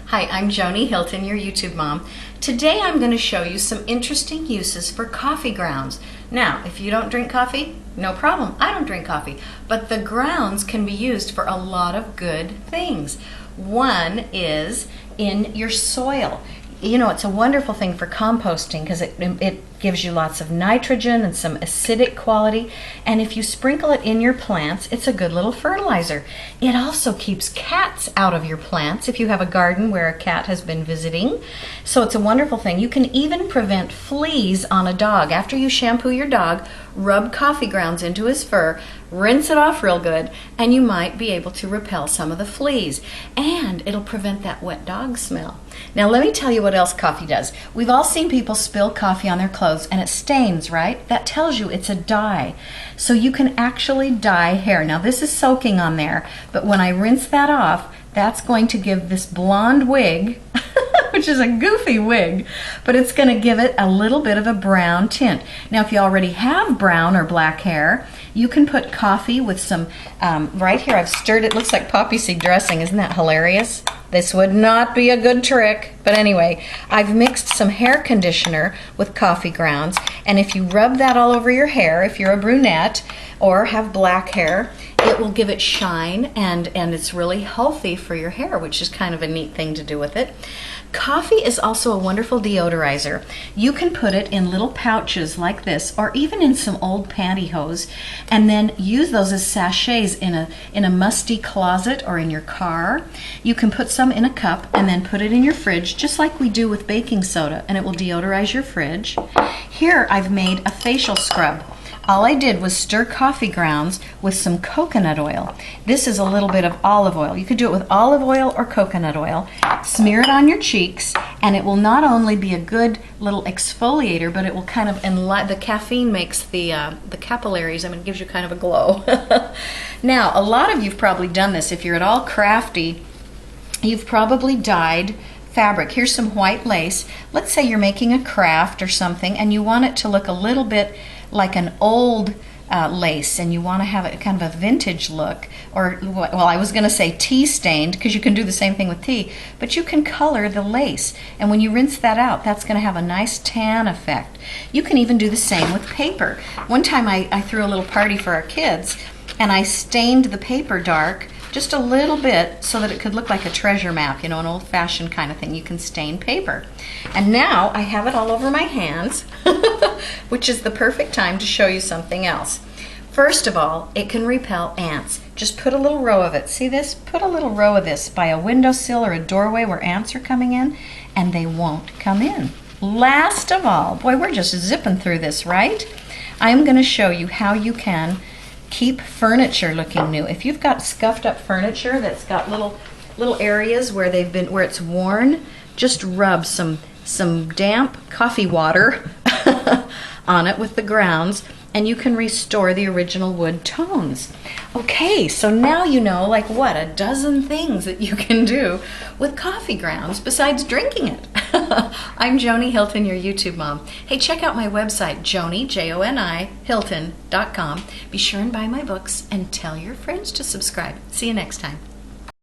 Hi, I'm Joni Hilton, your YouTube mom. Today I'm going to show you some interesting uses for coffee grounds. Now, if you don't drink coffee, no problem. I don't drink coffee. But the grounds can be used for a lot of good things. One is in your soil. You know, it's a wonderful thing for composting because it gives you lots of nitrogen and some acidic quality. And if you sprinkle it in your plants, it's a good little fertilizer. It also keeps cats out of your plants if you have a garden where a cat has been visiting. So it's a wonderful thing. You can even prevent fleas on a dog. After you shampoo your dog, rub coffee grounds into his fur, rinse it off real good, and you might be able to repel some of the fleas. And it'll prevent that wet dog smell. Now let me tell you what else coffee does. We've all seen people spill coffee on their clothes and it stains, right? That tells you it's a dye. So you can actually dye hair. Now this is soaking on there, but when I rinse that off, that's going to give this blonde wig, which is a goofy wig, but it's going to give it a little bit of a brown tint. Now if you already have brown or black hair, you can put coffee with some, right here I've stirred it, looks like poppy seed dressing. Isn't that hilarious? This would not be a good trick, but anyway, I've mixed some hair conditioner with coffee grounds, and if you rub that all over your hair, if you're a brunette or have black hair, it will give it shine, and it's really healthy for your hair, which is kind of a neat thing to do with it. Coffee is also a wonderful deodorizer. You can put it in little pouches like this, or even in some old pantyhose, and then use those as sachets in a musty closet or in your car. You can put some in a cup and then put it in your fridge, just like we do with baking soda, and it will deodorize your fridge. Here I've made a facial scrub. All I did was stir coffee grounds with some coconut oil. This is a little bit of olive oil. You could do it with olive oil or coconut oil. Smear it on your cheeks, and it will not only be a good little exfoliator, but it will kind of enliven. The caffeine makes the capillaries, it gives you kind of a glow. Now, a lot of you've probably done this. If you're at all crafty, you've probably dyed fabric. Here's some white lace. Let's say you're making a craft or something, and you want it to look a little bit like an old lace, and you want to have it kind of a vintage look, or, well, I was going to say tea stained, because you can do the same thing with tea, but you can color the lace, and when you rinse that out, that's going to have a nice tan effect. You can even do the same with paper. One time I threw a little party for our kids, and I stained the paper dark just a little bit so that it could look like a treasure map, you know, an old-fashioned kind of thing. You can stain paper. And now I have it all over my hands, which is the perfect time to show you something else. First of all, it can repel ants. Just put a little row of it. See this? Put a little row of this by a windowsill or a doorway where ants are coming in, and they won't come in. Last of all, boy, we're just zipping through this, right? I'm going to show you how you can keep furniture looking new. If you've got scuffed up furniture that's got little areas where where it's worn, just rub some damp coffee water on it with the grounds, and you can restore the original wood tones. Okay, so now you know, like, what, a dozen things that you can do with coffee grounds besides drinking it. I'm Joni Hilton, your YouTube mom. Hey, check out my website, Joni, Joni, Hilton.com. Be sure and buy my books and tell your friends to subscribe. See you next time.